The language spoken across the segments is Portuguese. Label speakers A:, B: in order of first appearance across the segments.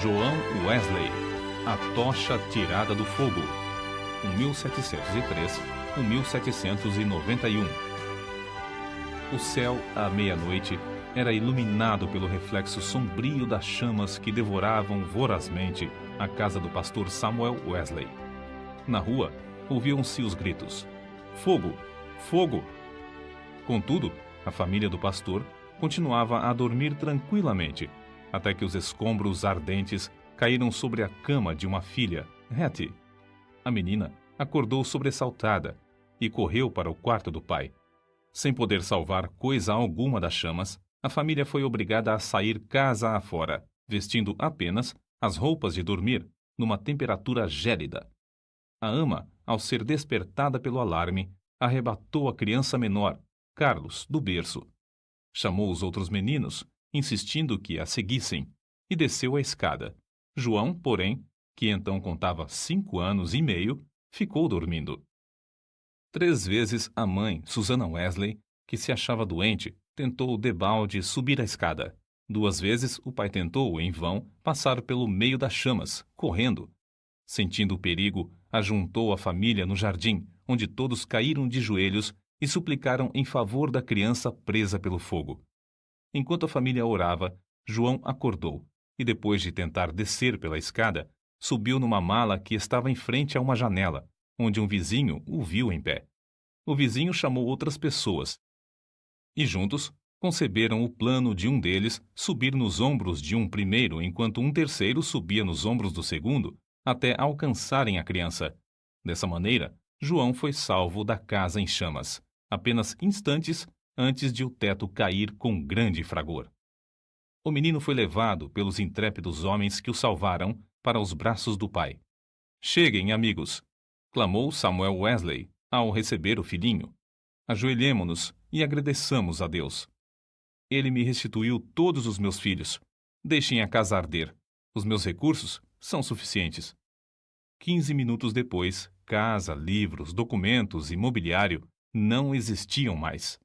A: João Wesley, A Tocha Tirada do Fogo, 1703-1791. O céu, à meia-noite, era iluminado pelo reflexo sombrio das chamas que devoravam vorazmente a casa do pastor Samuel Wesley. Na rua, ouviam-se os gritos: "Fogo! Fogo!" Contudo, a família do pastor continuava a dormir tranquilamente, até que os escombros ardentes caíram sobre a cama de uma filha, Hattie. A menina acordou sobressaltada e correu para o quarto do pai. Sem poder salvar coisa alguma das chamas, a família foi obrigada a sair casa afora, vestindo apenas as roupas de dormir, numa temperatura gélida. A ama, ao ser despertada pelo alarme, arrebatou a criança menor, Carlos, do berço. Chamou os outros meninos, insistindo que a seguissem, e desceu a escada. João, porém, que então contava 5 anos e meio, ficou dormindo. 3 vezes a mãe, Susana Wesley, que se achava doente, tentou debalde subir a escada. 2 vezes o pai tentou, em vão, passar pelo meio das chamas, correndo. Sentindo o perigo, ajuntou a família no jardim, onde todos caíram de joelhos e suplicaram em favor da criança presa pelo fogo. Enquanto a família orava, João acordou e, depois de tentar descer pela escada, subiu numa mala que estava em frente a uma janela, onde um vizinho o viu em pé. O vizinho chamou outras pessoas e, juntos, conceberam o plano de um deles subir nos ombros de um primeiro, enquanto um terceiro subia nos ombros do segundo, até alcançarem a criança. Dessa maneira, João foi salvo da casa em chamas, apenas instantes antes de o teto cair com grande fragor. O menino foi levado pelos intrépidos homens que o salvaram para os braços do pai. "Cheguem, amigos!" clamou Samuel Wesley ao receber o filhinho. "Ajoelhemo-nos e agradeçamos a Deus. Ele me restituiu todos os meus filhos. Deixem a casa arder. Os meus recursos são suficientes." 15 minutos depois, casa, livros, documentos e mobiliário não existiam mais.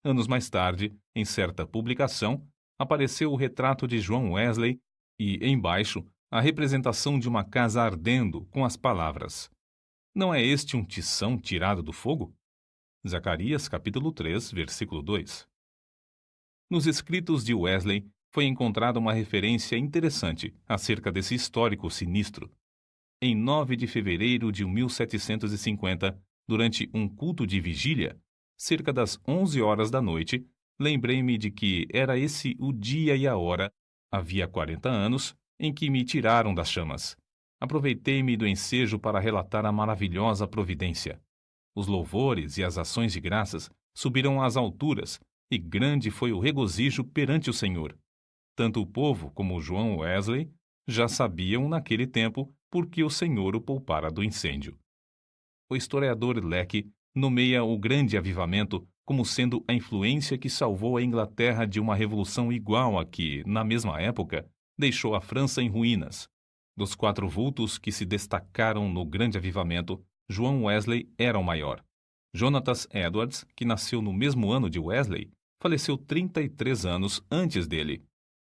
A: Anos mais tarde, em certa publicação, apareceu o retrato de João Wesley e, embaixo, a representação de uma casa ardendo com as palavras: "Não é este um tição tirado do fogo?" Zacarias, capítulo 3, versículo 2. Nos escritos de Wesley foi encontrada uma referência interessante acerca desse histórico sinistro. Em 9 de fevereiro de 1750, durante um culto de vigília, cerca das 11 horas da noite, lembrei-me de que era esse o dia e a hora, havia 40 anos, em que me tiraram das chamas. Aproveitei-me do ensejo para relatar a maravilhosa providência. Os louvores e as ações de graças subiram às alturas, e grande foi o regozijo perante o Senhor. Tanto o povo como João Wesley já sabiam naquele tempo por que o Senhor o poupara do incêndio. O historiador Lecky nomeia o grande avivamento como sendo a influência que salvou a Inglaterra de uma revolução igual a que, na mesma época, deixou a França em ruínas. Dos 4 vultos que se destacaram no grande avivamento, João Wesley era o maior. Jonathan Edwards, que nasceu no mesmo ano de Wesley, faleceu 33 anos antes dele.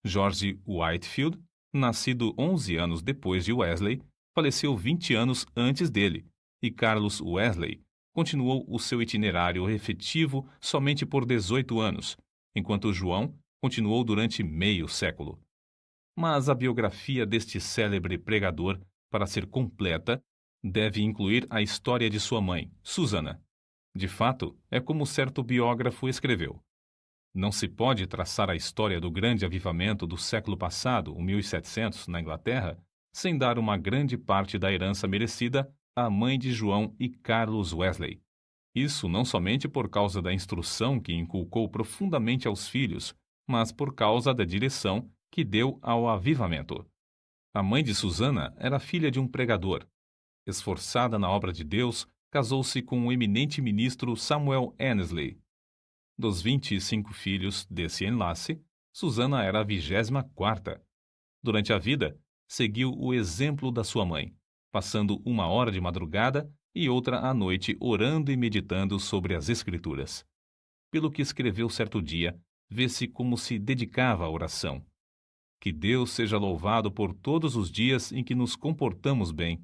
A: George Whitefield, nascido 11 anos depois de Wesley, faleceu 20 anos antes dele, e Carlos Wesley continuou o seu itinerário efetivo somente por 18 anos, enquanto João continuou durante meio século. Mas a biografia deste célebre pregador, para ser completa, deve incluir a história de sua mãe, Susana. De fato, é como certo biógrafo escreveu: "Não se pode traçar a história do grande avivamento do século passado, o 1700, na Inglaterra, sem dar uma grande parte da herança merecida à mãe de João e Carlos Wesley. Isso não somente por causa da instrução que inculcou profundamente aos filhos, mas por causa da direção que deu ao avivamento. A mãe de Susana era filha de um pregador. Esforçada na obra de Deus, casou-se com o eminente ministro Samuel Annesley. Dos 25 filhos desse enlace, Susana era a 24ª. Durante a vida, seguiu o exemplo da sua mãe, passando 1 hora de madrugada e outra à noite orando e meditando sobre as Escrituras. Pelo que escreveu certo dia, vê-se como se dedicava à oração. Que Deus seja louvado por todos os dias em que nos comportamos bem.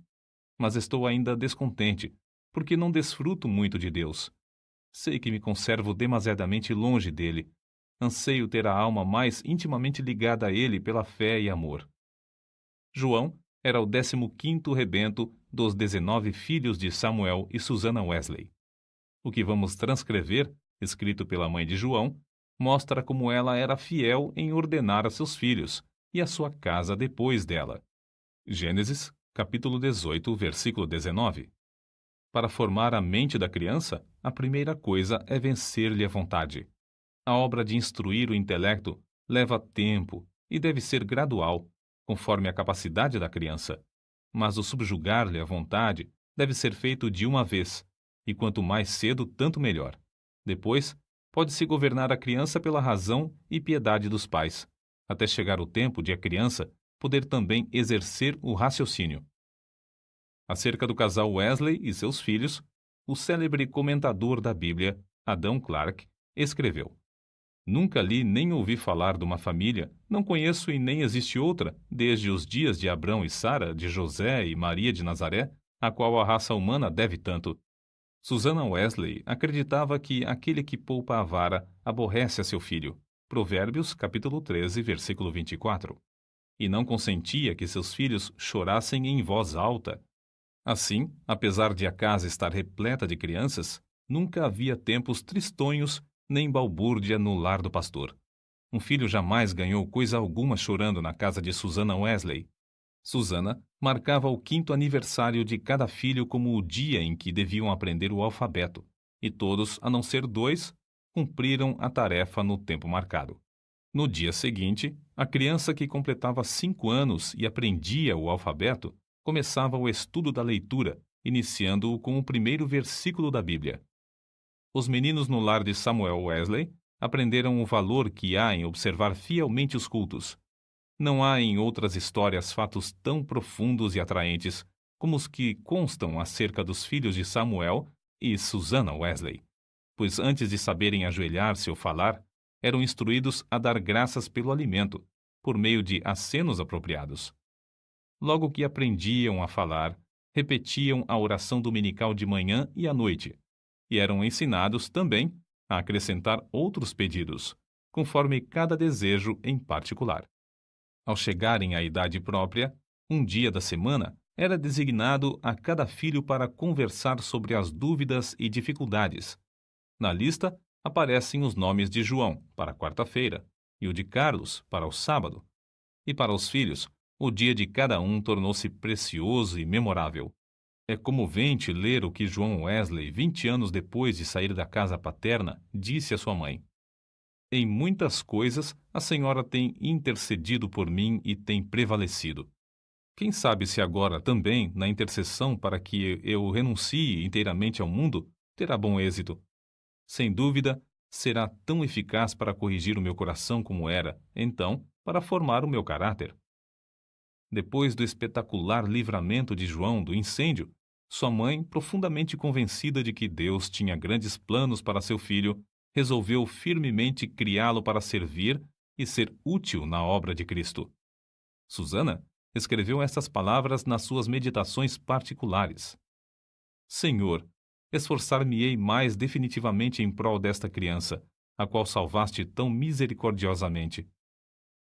A: Mas estou ainda descontente, porque não desfruto muito de Deus. Sei que me conservo demasiadamente longe dele. Anseio ter a alma mais intimamente ligada a ele pela fé e amor. João era o 15º rebento dos 19 filhos de Samuel e Susana Wesley. O que vamos transcrever, escrito pela mãe de João, mostra como ela era fiel em ordenar a seus filhos e a sua casa depois dela. Gênesis, capítulo 18, versículo 19. Para formar a mente da criança, a primeira coisa é vencer-lhe a vontade. A obra de instruir o intelecto leva tempo e deve ser gradual, conforme a capacidade da criança. Mas o subjugar-lhe a vontade deve ser feito de uma vez, e quanto mais cedo, tanto melhor. Depois, pode-se governar a criança pela razão e piedade dos pais, até chegar o tempo de a criança poder também exercer o raciocínio. Acerca do casal Wesley e seus filhos, o célebre comentador da Bíblia, Adam Clarke, escreveu: Nunca li nem ouvi falar de uma família, não conheço e nem existe outra, desde os dias de Abrão e Sara, de José e Maria de Nazaré, a qual a raça humana deve tanto. Susana Wesley acreditava que aquele que poupa a vara aborrece a seu filho. Provérbios, capítulo 13, versículo 24. E não consentia que seus filhos chorassem em voz alta. Assim, apesar de a casa estar repleta de crianças, nunca havia tempos tristonhos nem balbúrdia no lar do pastor. Um filho jamais ganhou coisa alguma chorando na casa de Susana Wesley. Susana marcava o 5º aniversário de cada filho como o dia em que deviam aprender o alfabeto, e todos, a não ser 2, cumpriram a tarefa no tempo marcado. No dia seguinte, a criança que completava 5 anos e aprendia o alfabeto começava o estudo da leitura, iniciando-o com o primeiro versículo da Bíblia. Os meninos no lar de Samuel Wesley aprenderam o valor que há em observar fielmente os cultos. Não há em outras histórias fatos tão profundos e atraentes como os que constam acerca dos filhos de Samuel e Susana Wesley, pois antes de saberem ajoelhar-se ou falar, eram instruídos a dar graças pelo alimento, por meio de acenos apropriados. Logo que aprendiam a falar, repetiam a oração dominical de manhã e à noite, e eram ensinados também a acrescentar outros pedidos, conforme cada desejo em particular. Ao chegarem à idade própria, um dia da semana era designado a cada filho para conversar sobre as dúvidas e dificuldades. Na lista aparecem os nomes de João, para a quarta-feira, e o de Carlos, para o sábado. E para os filhos, o dia de cada um tornou-se precioso e memorável. É comovente ler o que João Wesley, 20 anos depois de sair da casa paterna, disse à sua mãe: Em muitas coisas, a senhora tem intercedido por mim e tem prevalecido. Quem sabe se agora também, na intercessão para que eu renuncie inteiramente ao mundo, terá bom êxito. Sem dúvida, será tão eficaz para corrigir o meu coração como era, então, para formar o meu caráter. Depois do espetacular livramento de João do incêndio, sua mãe, profundamente convencida de que Deus tinha grandes planos para seu filho, resolveu firmemente criá-lo para servir e ser útil na obra de Cristo. Susana escreveu estas palavras nas suas meditações particulares: Senhor, esforçar-me-ei mais definitivamente em prol desta criança, a qual salvaste tão misericordiosamente.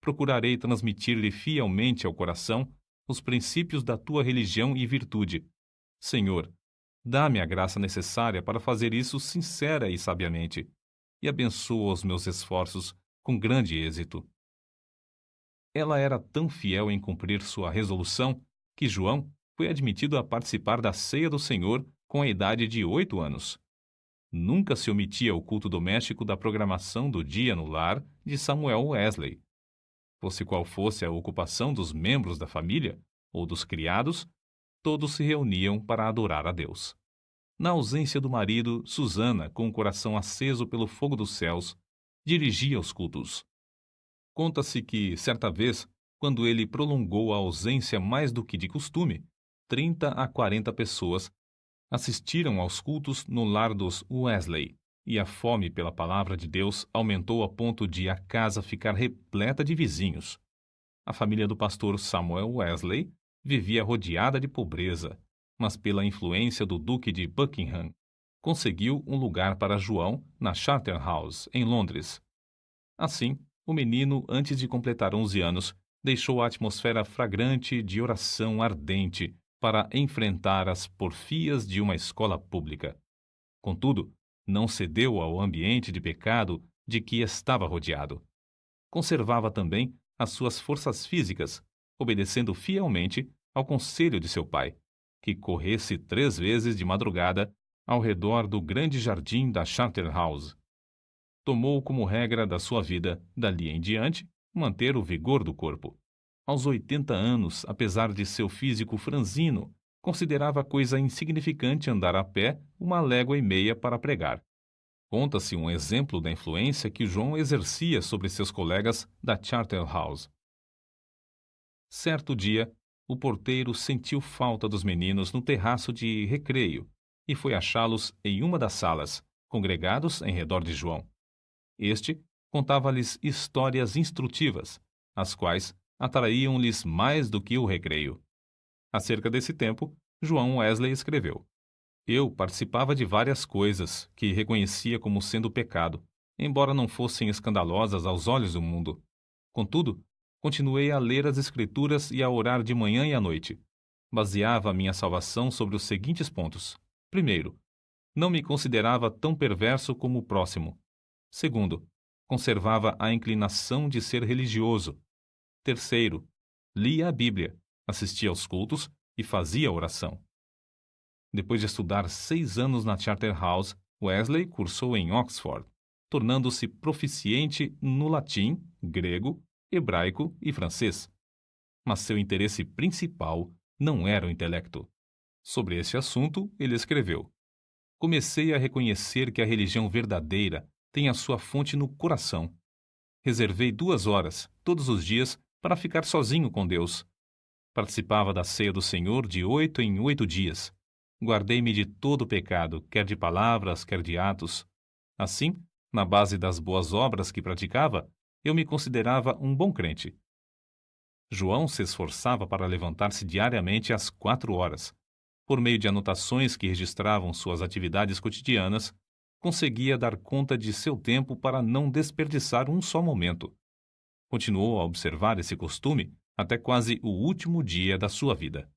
A: Procurarei transmitir-lhe fielmente ao coração os princípios da tua religião e virtude. Senhor, dá-me a graça necessária para fazer isso sincera e sabiamente, e abençoa os meus esforços com grande êxito. Ela era tão fiel em cumprir sua resolução que João foi admitido a participar da ceia do Senhor com a idade de 8 anos. Nunca se omitia o culto doméstico da programação do dia no lar de Samuel Wesley. Fosse qual fosse a ocupação dos membros da família ou dos criados, todos se reuniam para adorar a Deus. Na ausência do marido, Susana, com o coração aceso pelo fogo dos céus, dirigia os cultos. Conta-se que, certa vez, quando ele prolongou a ausência mais do que de costume, 30 a 40 pessoas assistiram aos cultos no lar dos Wesley, e a fome pela palavra de Deus aumentou a ponto de a casa ficar repleta de vizinhos. A família do pastor Samuel Wesley vivia rodeada de pobreza, mas pela influência do Duque de Buckingham, conseguiu um lugar para João na Charterhouse, em Londres. Assim, o menino, antes de completar 11 anos, deixou a atmosfera fragrante de oração ardente para enfrentar as porfias de uma escola pública. Contudo, não cedeu ao ambiente de pecado de que estava rodeado. Conservava também as suas forças físicas, obedecendo fielmente ao conselho de seu pai, que corresse 3 vezes de madrugada ao redor do grande jardim da Charterhouse. Tomou como regra da sua vida, dali em diante, manter o vigor do corpo. Aos 80 anos, apesar de seu físico franzino, considerava coisa insignificante andar a pé 1,5 léguas para pregar. Conta-se um exemplo da influência que João exercia sobre seus colegas da Charterhouse. Certo dia, o porteiro sentiu falta dos meninos no terraço de recreio e foi achá-los em uma das salas, congregados em redor de João. Este contava-lhes histórias instrutivas, as quais atraíam-lhes mais do que o recreio. Acerca desse tempo, João Wesley escreveu: Eu participava de várias coisas que reconhecia como sendo pecado, embora não fossem escandalosas aos olhos do mundo. Contudo, continuei a ler as Escrituras e a orar de manhã e à noite. Baseava a minha salvação sobre os seguintes pontos. Primeiro, não me considerava tão perverso como o próximo. Segundo, conservava a inclinação de ser religioso. Terceiro, lia a Bíblia, assistia aos cultos e fazia oração. Depois de estudar 6 anos na Charterhouse, Wesley cursou em Oxford, tornando-se proficiente no latim, grego, hebraico e francês. Mas seu interesse principal não era o intelecto. Sobre esse assunto, ele escreveu: Comecei a reconhecer que a religião verdadeira tem a sua fonte no coração. Reservei 2 horas, todos os dias, para ficar sozinho com Deus. Participava da ceia do Senhor de 8 em 8 dias. Guardei-me de todo pecado, quer de palavras, quer de atos. Assim, na base das boas obras que praticava, eu me considerava um bom crente. João se esforçava para levantar-se diariamente às 4 horas. Por meio de anotações que registravam suas atividades cotidianas, conseguia dar conta de seu tempo para não desperdiçar um só momento. Continuou a observar esse costume até quase o último dia da sua vida.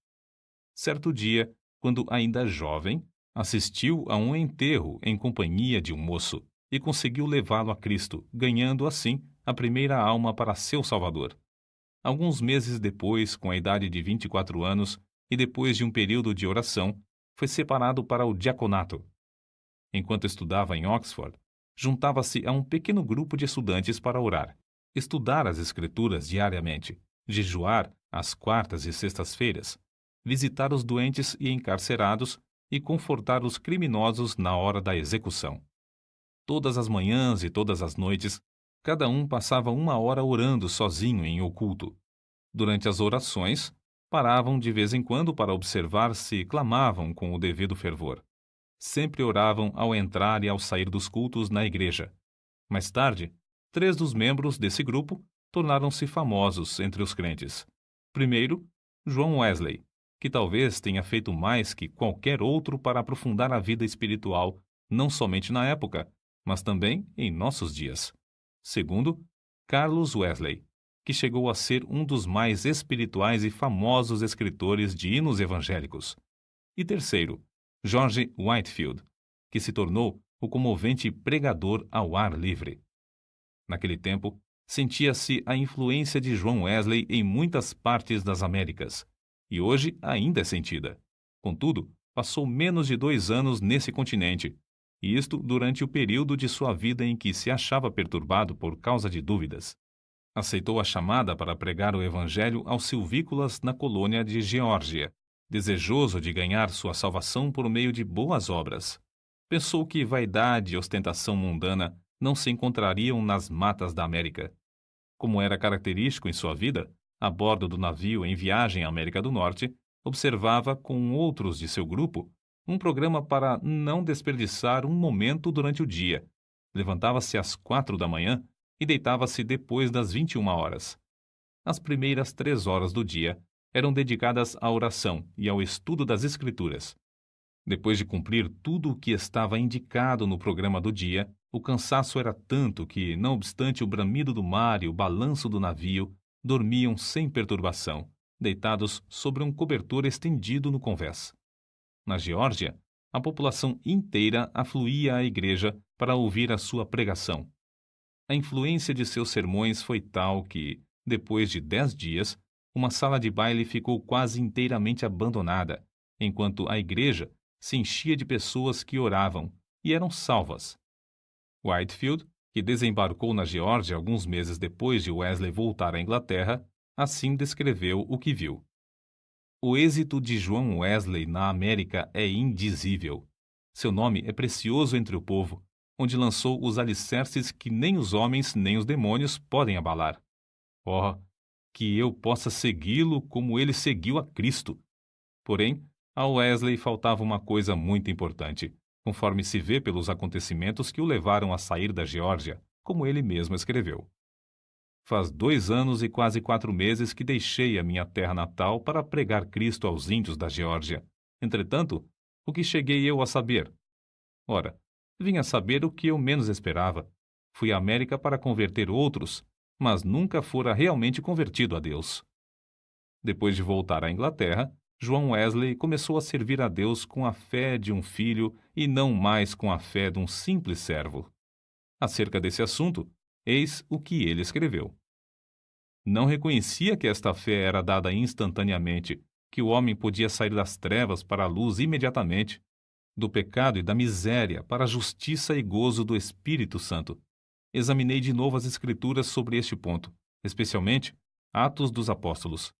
A: Certo dia, quando ainda jovem, assistiu a um enterro em companhia de um moço e conseguiu levá-lo a Cristo, ganhando assim a primeira alma para seu Salvador. Alguns meses depois, com a idade de 24 anos e depois de um período de oração, foi separado para o diaconato. Enquanto estudava em Oxford, juntava-se a um pequeno grupo de estudantes para orar, estudar as Escrituras diariamente, jejuar às quartas e sextas-feiras, visitar os doentes e encarcerados e confortar os criminosos na hora da execução. Todas as manhãs e todas as noites, cada um passava 1 hora orando sozinho em oculto. Durante as orações, paravam de vez em quando para observar se clamavam com o devido fervor. Sempre oravam ao entrar e ao sair dos cultos na igreja. Mais tarde, 3 dos membros desse grupo tornaram-se famosos entre os crentes. Primeiro, João Wesley, que talvez tenha feito mais que qualquer outro para aprofundar a vida espiritual, não somente na época, mas também em nossos dias. Segundo, Carlos Wesley, que chegou a ser um dos mais espirituais e famosos escritores de hinos evangélicos. E terceiro, George Whitefield, que se tornou o comovente pregador ao ar livre. Naquele tempo, sentia-se a influência de João Wesley em muitas partes das Américas, e hoje ainda é sentida. Contudo, passou menos de 2 anos nesse continente, e isto durante o período de sua vida em que se achava perturbado por causa de dúvidas. Aceitou a chamada para pregar o evangelho aos silvícolas na colônia de Geórgia, desejoso de ganhar sua salvação por meio de boas obras. Pensou que vaidade e ostentação mundana não se encontrariam nas matas da América. Como era característico em sua vida, a bordo do navio em viagem à América do Norte, observava com outros de seu grupo um programa para não desperdiçar um momento durante o dia. Levantava-se às 4 da manhã e deitava-se depois das 21 horas. As primeiras 3 horas do dia eram dedicadas à oração e ao estudo das Escrituras. Depois de cumprir tudo o que estava indicado no programa do dia, o cansaço era tanto que, não obstante o bramido do mar e o balanço do navio, dormiam sem perturbação, deitados sobre um cobertor estendido no convés. Na Geórgia, a população inteira afluía à igreja para ouvir a sua pregação. A influência de seus sermões foi tal que, depois de 10 dias, uma sala de baile ficou quase inteiramente abandonada, enquanto a igreja se enchia de pessoas que oravam e eram salvas. Whitefield, que desembarcou na Geórgia alguns meses depois de Wesley voltar à Inglaterra, assim descreveu o que viu. O êxito de João Wesley na América é indizível. Seu nome é precioso entre o povo, onde lançou os alicerces que nem os homens nem os demônios podem abalar. Oh, que eu possa segui-lo como ele seguiu a Cristo! Porém, a Wesley faltava uma coisa muito importante, conforme se vê pelos acontecimentos que o levaram a sair da Geórgia, como ele mesmo escreveu. Faz 2 anos e quase 4 meses que deixei a minha terra natal para pregar Cristo aos índios da Geórgia. Entretanto, o que cheguei eu a saber? Ora, vim a saber o que eu menos esperava. Fui à América para converter outros, mas nunca fora realmente convertido a Deus. Depois de voltar à Inglaterra, João Wesley começou a servir a Deus com a fé de um filho e não mais com a fé de um simples servo. Acerca desse assunto, eis o que ele escreveu. Não reconhecia que esta fé era dada instantaneamente, que o homem podia sair das trevas para a luz imediatamente, do pecado e da miséria para a justiça e gozo do Espírito Santo. Examinei de novo as Escrituras sobre este ponto, especialmente Atos dos Apóstolos.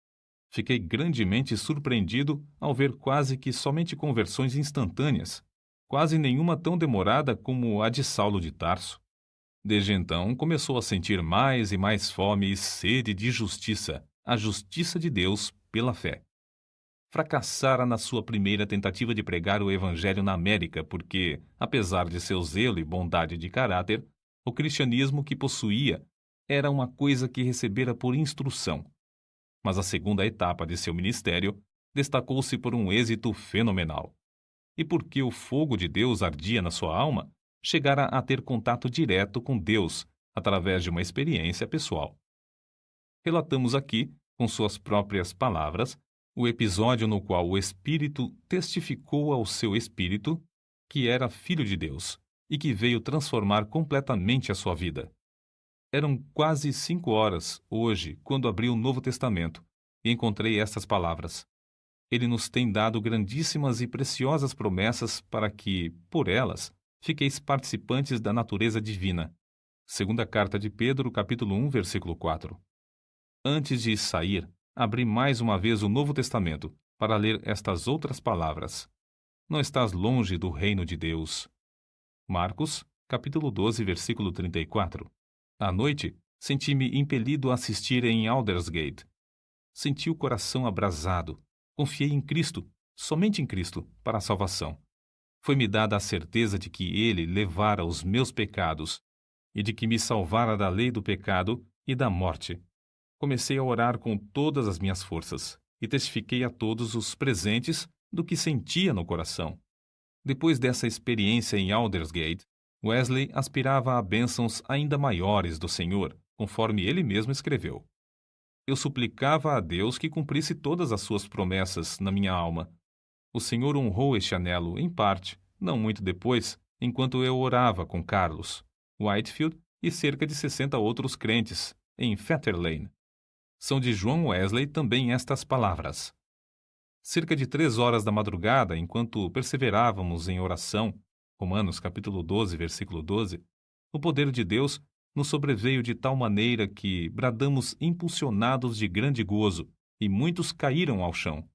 A: Fiquei grandemente surpreendido ao ver quase que somente conversões instantâneas, quase nenhuma tão demorada como a de Saulo de Tarso. Desde então, começou a sentir mais e mais fome e sede de justiça, a justiça de Deus pela fé. Fracassara na sua primeira tentativa de pregar o Evangelho na América porque, apesar de seu zelo e bondade de caráter, o cristianismo que possuía era uma coisa que recebera por instrução. Mas a segunda etapa de seu ministério destacou-se por um êxito fenomenal. E porque o fogo de Deus ardia na sua alma, chegara a ter contato direto com Deus através de uma experiência pessoal. Relatamos aqui, com suas próprias palavras, o episódio no qual o Espírito testificou ao seu espírito que era filho de Deus e que veio transformar completamente a sua vida. Eram quase 5 horas, hoje, quando abri o Novo Testamento e encontrei estas palavras. Ele nos tem dado grandíssimas e preciosas promessas para que, por elas, fiqueis participantes da natureza divina. Segunda carta de Pedro, capítulo 1, versículo 4. Antes de sair, abri mais uma vez o Novo Testamento para ler estas outras palavras. Não estás longe do reino de Deus. Marcos, capítulo 12, versículo 34. À noite, senti-me impelido a assistir em Aldersgate. Senti o coração abrasado. Confiei em Cristo, somente em Cristo, para a salvação. Foi-me dada a certeza de que Ele levara os meus pecados e de que me salvara da lei do pecado e da morte. Comecei a orar com todas as minhas forças e testifiquei a todos os presentes do que sentia no coração. Depois dessa experiência em Aldersgate, Wesley aspirava a bênçãos ainda maiores do Senhor, conforme ele mesmo escreveu. Eu suplicava a Deus que cumprisse todas as suas promessas na minha alma. O Senhor honrou este anelo, em parte, não muito depois, enquanto eu orava com Carlos, Whitefield e cerca de 60 outros crentes, em Fetter Lane. São de João Wesley também estas palavras. Cerca de 3 horas da madrugada, enquanto perseverávamos em oração, Romanos capítulo 12, versículo 12, o poder de Deus nos sobreveio de tal maneira que bradamos impulsionados de grande gozo, e muitos caíram ao chão.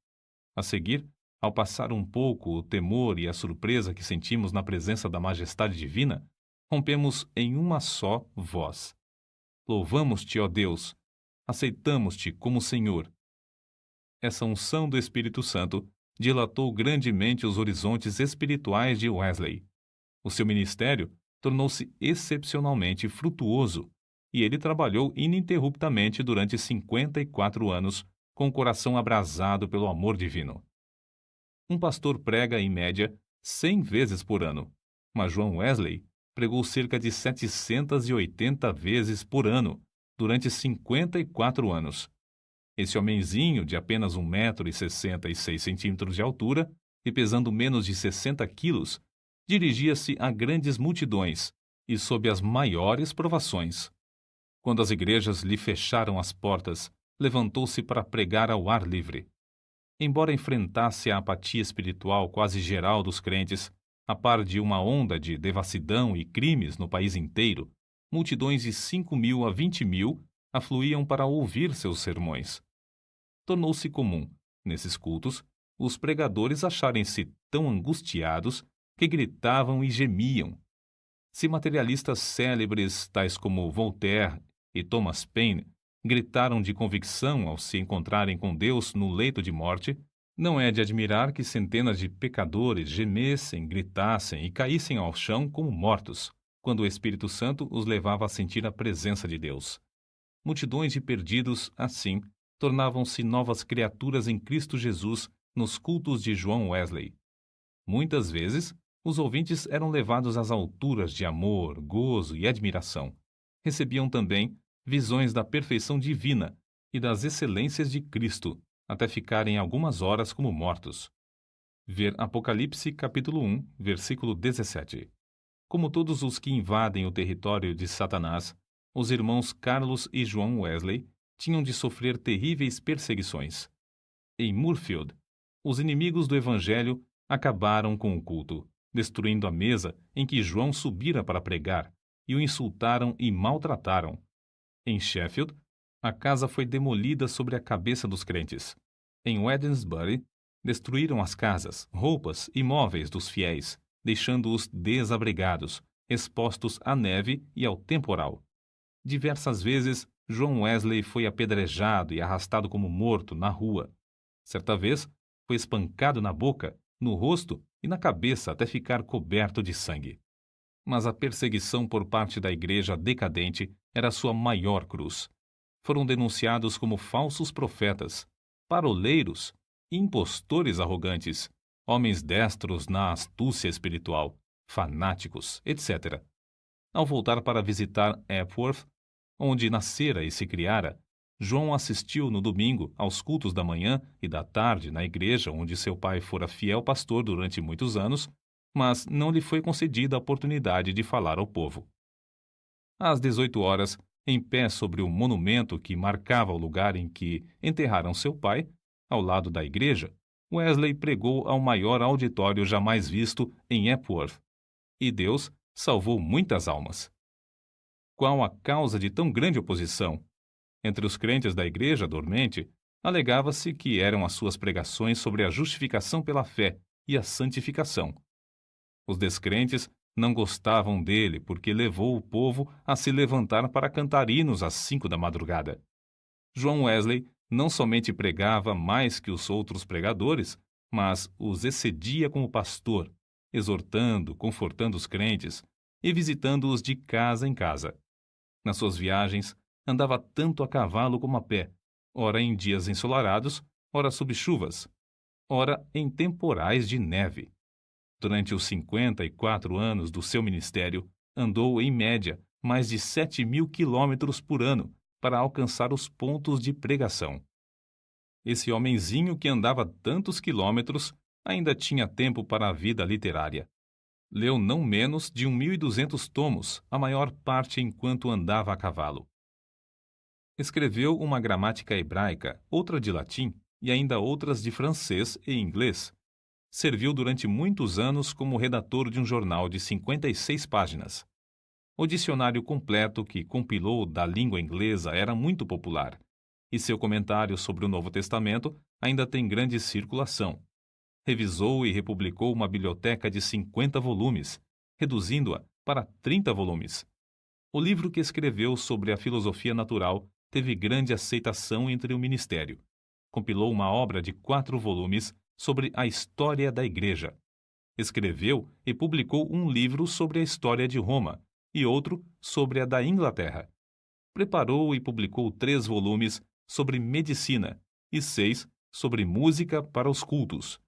A: A seguir, ao passar um pouco o temor e a surpresa que sentimos na presença da majestade divina, rompemos em uma só voz. Louvamos-te, ó Deus! Aceitamos-te como Senhor. Essa unção do Espírito Santo dilatou grandemente os horizontes espirituais de Wesley. O seu ministério tornou-se excepcionalmente frutuoso. e ele trabalhou ininterruptamente durante 54 anos, com o coração abrasado pelo amor divino. Um pastor prega, em média, 100 vezes por ano, mas João Wesley pregou cerca de 780 vezes por ano, durante 54 anos. Esse homenzinho, de apenas 1,66 m de altura e pesando menos de 60 quilos, dirigia-se a grandes multidões e sob as maiores provações. Quando as igrejas lhe fecharam as portas, levantou-se para pregar ao ar livre. Embora enfrentasse a apatia espiritual quase geral dos crentes, a par de uma onda de devassidão e crimes no país inteiro, multidões de 5.000 a 20.000 afluíam para ouvir seus sermões. Tornou-se comum, nesses cultos, os pregadores acharem-se tão angustiados que gritavam e gemiam. Se materialistas célebres, tais como Voltaire e Thomas Paine, gritaram de convicção ao se encontrarem com Deus no leito de morte, não é de admirar que centenas de pecadores gemessem, gritassem e caíssem ao chão como mortos, quando o Espírito Santo os levava a sentir a presença de Deus. Multidões de perdidos, assim, tornavam-se novas criaturas em Cristo Jesus nos cultos de João Wesley. Muitas vezes, os ouvintes eram levados às alturas de amor, gozo e admiração. Recebiam também visões da perfeição divina e das excelências de Cristo, até ficarem algumas horas como mortos. Ver Apocalipse capítulo 1, versículo 17. Como todos os que invadem o território de Satanás, os irmãos Carlos e João Wesley tinham de sofrer terríveis perseguições. Em Moorfield, os inimigos do Evangelho acabaram com o culto, destruindo a mesa em que João subira para pregar, e o insultaram e maltrataram. Em Sheffield, a casa foi demolida sobre a cabeça dos crentes. Em Wednesbury, destruíram as casas, roupas e móveis dos fiéis, deixando-os desabrigados, expostos à neve e ao temporal. Diversas vezes, João Wesley foi apedrejado e arrastado como morto na rua. Certa vez, foi espancado na boca, no rosto e na cabeça até ficar coberto de sangue. Mas a perseguição por parte da igreja decadente era sua maior cruz. Foram denunciados como falsos profetas, paroleiros, impostores arrogantes, homens destros na astúcia espiritual, fanáticos, etc. Ao voltar para visitar Epworth, onde nascera e se criara, João assistiu no domingo aos cultos da manhã e da tarde na igreja onde seu pai fora fiel pastor durante muitos anos, mas não lhe foi concedida a oportunidade de falar ao povo. Às 18 horas, em pé sobre o monumento que marcava o lugar em que enterraram seu pai, ao lado da igreja, Wesley pregou ao maior auditório jamais visto em Epworth, e Deus salvou muitas almas. Qual a causa de tão grande oposição? Entre os crentes da igreja dormente, alegava-se que eram as suas pregações sobre a justificação pela fé e a santificação. Os descrentes não gostavam dele porque levou o povo a se levantar para cantar hinos às 5 da madrugada. João Wesley não somente pregava mais que os outros pregadores, mas os excedia como pastor, exortando, confortando os crentes e visitando-os de casa em casa. Nas suas viagens, andava tanto a cavalo como a pé, ora em dias ensolarados, ora sob chuvas, ora em temporais de neve. Durante os 54 anos do seu ministério, andou, em média, mais de 7.000 quilômetros por ano para alcançar os pontos de pregação. Esse homenzinho que andava tantos quilômetros ainda tinha tempo para a vida literária. Leu não menos de 1.200 tomos, a maior parte enquanto andava a cavalo. Escreveu uma gramática hebraica, outra de latim e ainda outras de francês e inglês. Serviu durante muitos anos como redator de um jornal de 56 páginas. O dicionário completo que compilou da língua inglesa era muito popular, e seu comentário sobre o Novo Testamento ainda tem grande circulação. Revisou e republicou uma biblioteca de 50 volumes, reduzindo-a para 30 volumes. O livro que escreveu sobre a filosofia natural teve grande aceitação entre o ministério. Compilou uma obra de 4 volumes sobre a história da Igreja. Escreveu e publicou um livro sobre a história de Roma e outro sobre a da Inglaterra. Preparou e publicou 3 volumes sobre medicina e 6 sobre música para os cultos.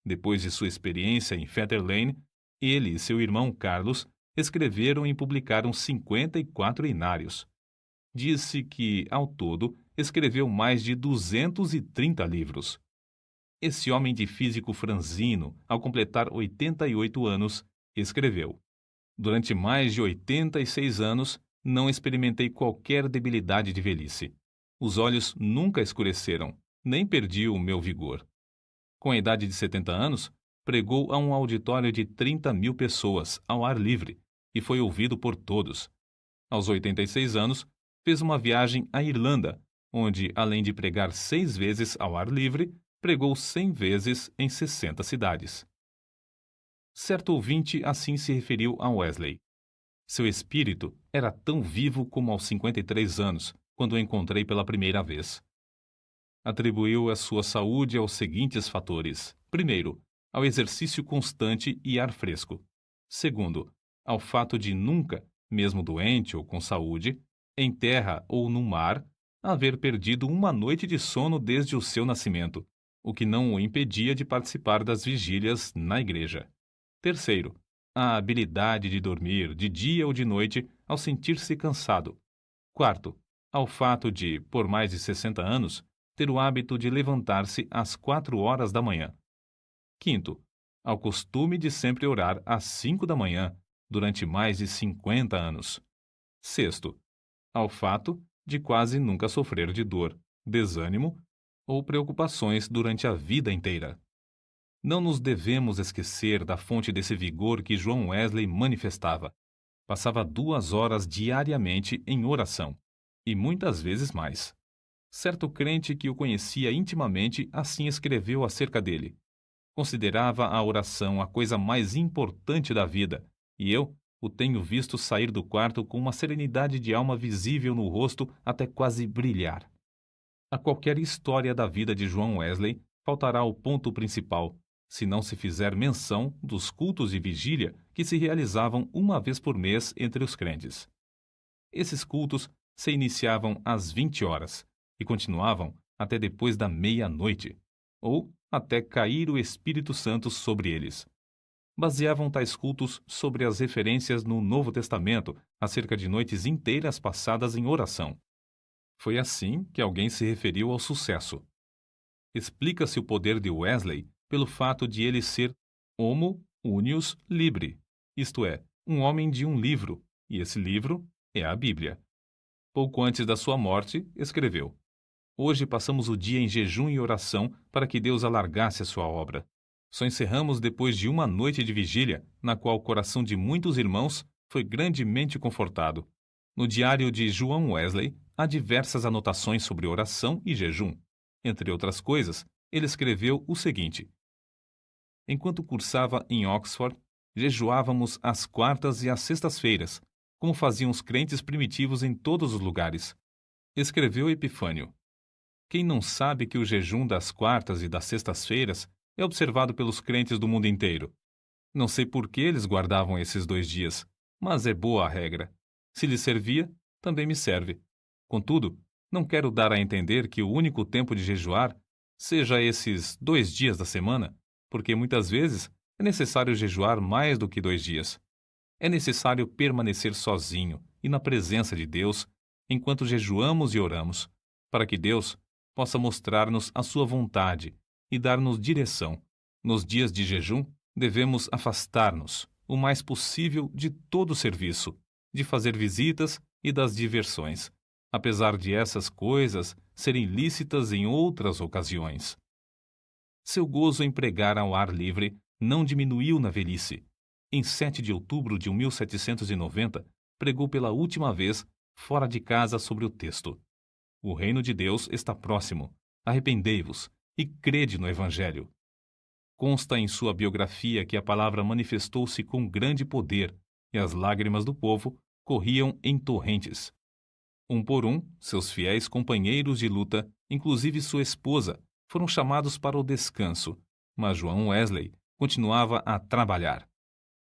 A: Depois de sua experiência em Fetter Lane, ele e seu irmão Carlos escreveram e publicaram 54 inários. Disse que, ao todo, escreveu mais de 230 livros. Esse homem de físico franzino, ao completar 88 anos, escreveu: Durante mais de 86 anos, não experimentei qualquer debilidade de velhice. Os olhos nunca escureceram, nem perdi o meu vigor. Com a idade de 70 anos, pregou a um auditório de 30.000 pessoas, ao ar livre, e foi ouvido por todos. Aos 86 anos, fez uma viagem à Irlanda, onde, além de pregar 6 vezes ao ar livre, pregou 100 vezes em 60 cidades. Certo ouvinte assim se referiu a Wesley. Seu espírito era tão vivo como aos 53 anos, quando o encontrei pela primeira vez. Atribuiu a sua saúde aos seguintes fatores. Primeiro, ao exercício constante e ar fresco. Segundo, ao fato de nunca, mesmo doente ou com saúde, em terra ou no mar, haver perdido uma noite de sono desde o seu nascimento, o que não o impedia de participar das vigílias na igreja. Terceiro, a habilidade de dormir de dia ou de noite ao sentir-se cansado. Quarto, ao fato de, por mais de 60 anos, ter o hábito de levantar-se às 4 horas da manhã. Quinto, ao costume de sempre orar às 5 da manhã, durante mais de 50 anos. Sexto, ao fato de quase nunca sofrer de dor, desânimo ou preocupações durante a vida inteira. Não nos devemos esquecer da fonte desse vigor que João Wesley manifestava. Passava 2 horas diariamente em oração, e muitas vezes mais. Certo crente que o conhecia intimamente assim escreveu acerca dele. Considerava a oração a coisa mais importante da vida, e eu o tenho visto sair do quarto com uma serenidade de alma visível no rosto até quase brilhar. A qualquer história da vida de João Wesley faltará o ponto principal, se não se fizer menção dos cultos de vigília que se realizavam uma vez por mês entre os crentes. Esses cultos se iniciavam às 20 horas e continuavam até depois da meia-noite, ou até cair o Espírito Santo sobre eles. Baseavam tais cultos sobre as referências no Novo Testamento acerca de noites inteiras passadas em oração. Foi assim que alguém se referiu ao sucesso. Explica-se o poder de Wesley pelo fato de ele ser homo unius libri, isto é, um homem de um livro, e esse livro é a Bíblia. Pouco antes da sua morte, escreveu: Hoje passamos o dia em jejum e oração para que Deus alargasse a sua obra. Só encerramos depois de uma noite de vigília, na qual o coração de muitos irmãos foi grandemente confortado. No diário de João Wesley, há diversas anotações sobre oração e jejum. Entre outras coisas, ele escreveu o seguinte: Enquanto cursava em Oxford, jejuávamos às quartas e às sextas-feiras, como faziam os crentes primitivos em todos os lugares. Escreveu Epifânio: Quem não sabe que o jejum das quartas e das sextas-feiras é observado pelos crentes do mundo inteiro? Não sei por que eles guardavam esses 2 dias, mas é boa a regra. Se lhes servia, também me serve. Contudo, não quero dar a entender que o único tempo de jejuar seja esses 2 dias da semana, porque muitas vezes é necessário jejuar mais do que 2 dias. É necessário permanecer sozinho e na presença de Deus enquanto jejuamos e oramos, para que Deus possa mostrar-nos a sua vontade e dar-nos direção. Nos dias de jejum, devemos afastar-nos o mais possível de todo serviço, de fazer visitas e das diversões, apesar de essas coisas serem lícitas em outras ocasiões. Seu gozo em pregar ao ar livre não diminuiu na velhice. Em 7 de outubro de 1790, pregou pela última vez fora de casa sobre o texto: O reino de Deus está próximo. Arrependei-vos e crede no Evangelho. Consta em sua biografia que a palavra manifestou-se com grande poder e as lágrimas do povo corriam em torrentes. Um por um, seus fiéis companheiros de luta, inclusive sua esposa, foram chamados para o descanso, mas João Wesley continuava a trabalhar.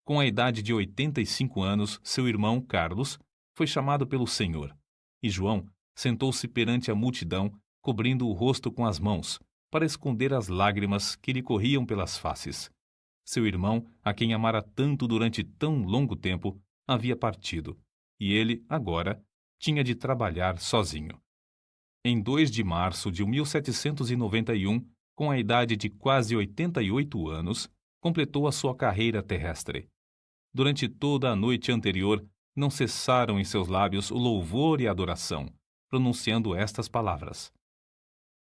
A: Com a idade de 85 anos, seu irmão, Carlos, foi chamado pelo Senhor. e João sentou-se perante a multidão, cobrindo o rosto com as mãos, para esconder as lágrimas que lhe corriam pelas faces. Seu irmão, a quem amara tanto durante tão longo tempo, havia partido, e ele, agora, tinha de trabalhar sozinho. Em 2 de março de 1791, com a idade de quase 88 anos, completou a sua carreira terrestre. Durante toda a noite anterior, não cessaram em seus lábios o louvor e a adoração, pronunciando estas palavras: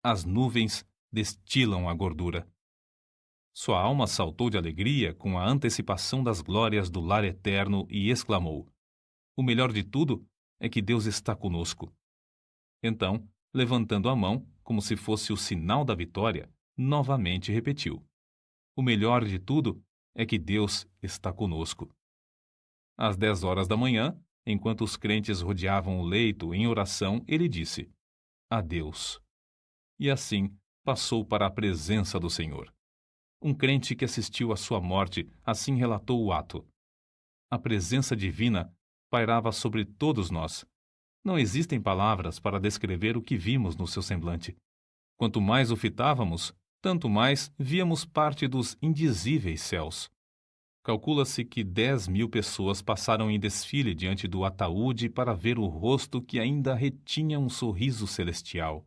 A: as nuvens destilam a gordura. Sua alma saltou de alegria com a antecipação das glórias do lar eterno e exclamou: o melhor de tudo é que Deus está conosco. Então, levantando a mão, como se fosse o sinal da vitória, novamente repetiu: o melhor de tudo é que Deus está conosco. Às 10 horas da manhã, enquanto os crentes rodeavam o leito em oração, ele disse: adeus. E assim passou para a presença do Senhor. Um crente que assistiu à sua morte assim relatou o ato: a presença divina pairava sobre todos nós. Não existem palavras para descrever o que vimos no seu semblante. Quanto mais o fitávamos, tanto mais víamos parte dos indizíveis céus. Calcula-se que 10.000 pessoas passaram em desfile diante do ataúde para ver o rosto que ainda retinha um sorriso celestial.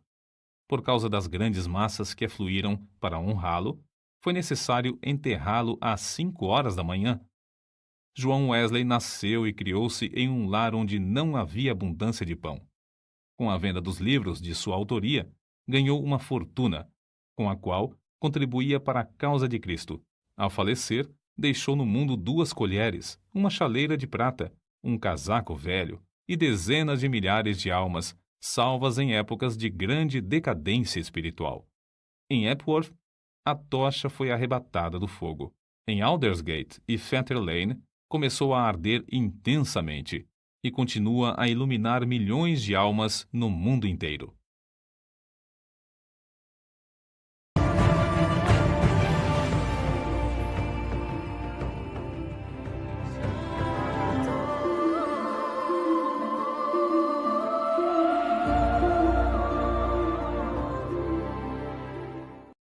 A: Por causa das grandes massas que afluíram para honrá-lo, foi necessário enterrá-lo às 5 horas da manhã. João Wesley nasceu e criou-se em um lar onde não havia abundância de pão. Com a venda dos livros de sua autoria, ganhou uma fortuna, com a qual contribuía para a causa de Cristo. Ao falecer, deixou no mundo 2 colheres, uma chaleira de prata, um casaco velho e dezenas de milhares de almas, salvas em épocas de grande decadência espiritual. Em Epworth, a tocha foi arrebatada do fogo. Em Aldersgate e Fetter Lane, começou a arder intensamente e continua a iluminar milhões de almas no mundo inteiro.